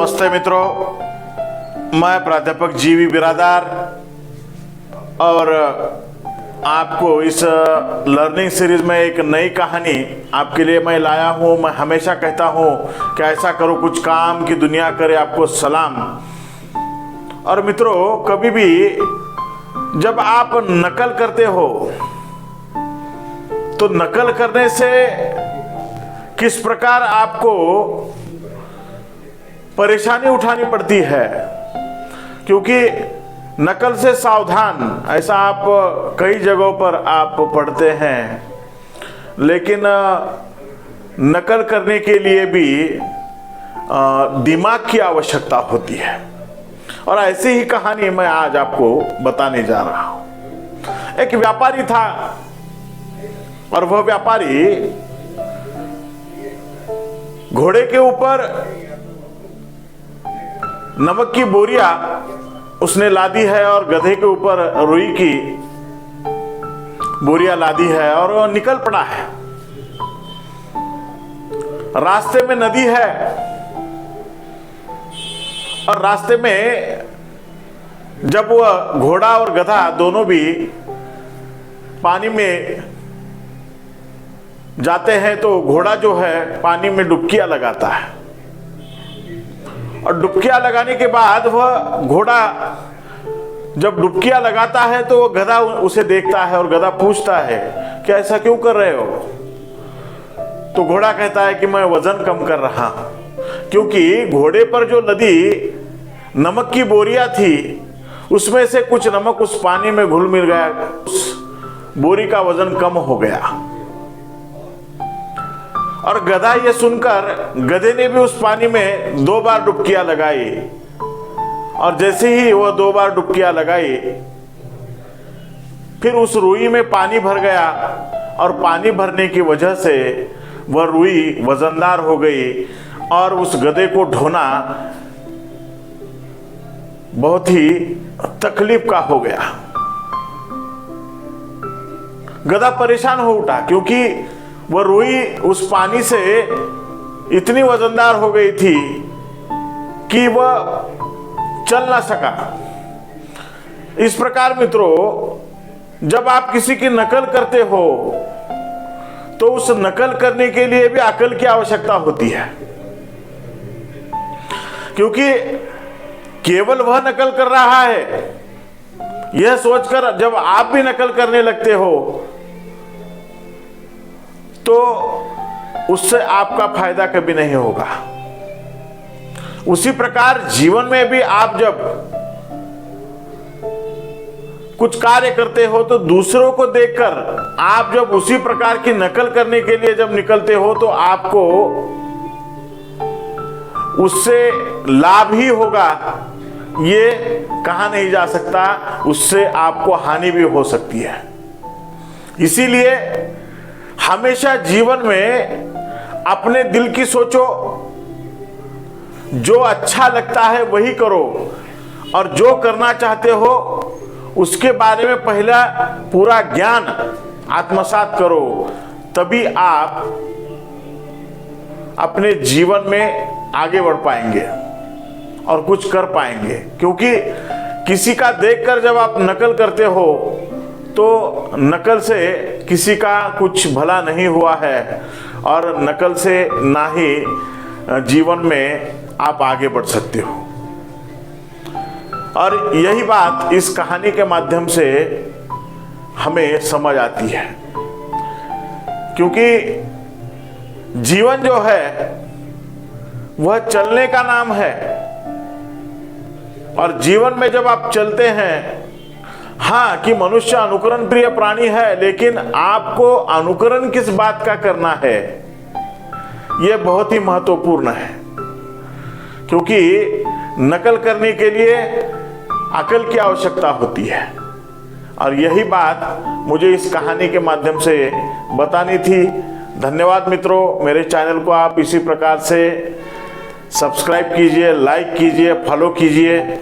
नमस्ते मित्रों, मैं प्राध्यापक जीवी बिरादार और आपको इस लर्निंग सीरीज में एक नई कहानी आपके लिए मैं लाया हूँ। मैं हमेशा कहता हूँ कि ऐसा करो कुछ काम की दुनिया करे आपको सलाम। और मित्रों, कभी भी जब आप नकल करते हो तो नकल करने से किस प्रकार आपको परेशानी उठानी पड़ती है, क्योंकि नकल से सावधान ऐसा आप कई जगहों पर आप पढ़ते हैं, लेकिन नकल करने के लिए भी दिमाग की आवश्यकता होती है। और ऐसी ही कहानी मैं आज आपको बताने जा रहा हूं। एक व्यापारी था और वह व्यापारी घोड़े के ऊपर नमक की बोरिया उसने लादी है और गधे के ऊपर रुई की बोरिया लादी है और वो निकल पड़ा है। रास्ते में नदी है और रास्ते में जब वह घोड़ा और गधा दोनों भी पानी में जाते हैं तो घोड़ा जो है पानी में डुबकियां लगाता है और डुबकियां लगाने के बाद वह घोड़ा जब डुबकियां लगाता है तो वह गधा उसे देखता है और गधा पूछता है कि ऐसा क्यों कर रहे हो। तो घोड़ा कहता है कि मैं वजन कम कर रहा हूं, क्योंकि घोड़े पर जो लदी नमक की बोरियां थी उसमें से कुछ नमक उस पानी में घुल मिल गया, उस बोरी का वजन कम हो गया। और गधा ये सुनकर गधे ने भी उस पानी में 2 बार डुबकियां लगाई और जैसे ही वह 2 बार डुबकियां लगाई फिर उस रुई में पानी भर गया और पानी भरने की वजह से वह रुई वजनदार हो गई और उस गधे को ढोना बहुत ही तकलीफ का हो गया। गधा परेशान हो उठा, क्योंकि वह रुई उस पानी से इतनी वजनदार हो गई थी कि वह चल ना सका। इस प्रकार मित्रों, जब आप किसी की नकल करते हो तो उस नकल करने के लिए भी अकल की आवश्यकता होती है, क्योंकि केवल वह नकल कर रहा है यह सोचकर जब आप भी नकल करने लगते हो तो उससे आपका फायदा कभी नहीं होगा। उसी प्रकार जीवन में भी आप जब कुछ कार्य करते हो तो दूसरों को देखकर आप जब उसी प्रकार की नकल करने के लिए जब निकलते हो तो आपको उससे लाभ ही होगा, ये कहा नहीं जा सकता। उससे आपको हानि भी हो सकती है। इसीलिए हमेशा जीवन में अपने दिल की सोचो, जो अच्छा लगता है वही करो और जो करना चाहते हो उसके बारे में पहला पूरा ज्ञान आत्मसात करो, तभी आप अपने जीवन में आगे बढ़ पाएंगे और कुछ कर पाएंगे। क्योंकि किसी का देखकर जब आप नकल करते हो तो नकल से किसी का कुछ भला नहीं हुआ है और नकल से ना ही जीवन में आप आगे बढ़ सकते हो। और यही बात इस कहानी के माध्यम से हमें समझ आती है, क्योंकि जीवन जो है वह चलने का नाम है और जीवन में जब आप चलते हैं, हाँ कि मनुष्य अनुकरण प्रिय प्राणी है, लेकिन आपको अनुकरण किस बात का करना है यह बहुत ही महत्वपूर्ण है। क्योंकि नकल करने के लिए अकल की आवश्यकता होती है और यही बात मुझे इस कहानी के माध्यम से बतानी थी। धन्यवाद मित्रों। मेरे चैनल को आप इसी प्रकार से सब्सक्राइब कीजिए, लाइक कीजिए, फॉलो कीजिए।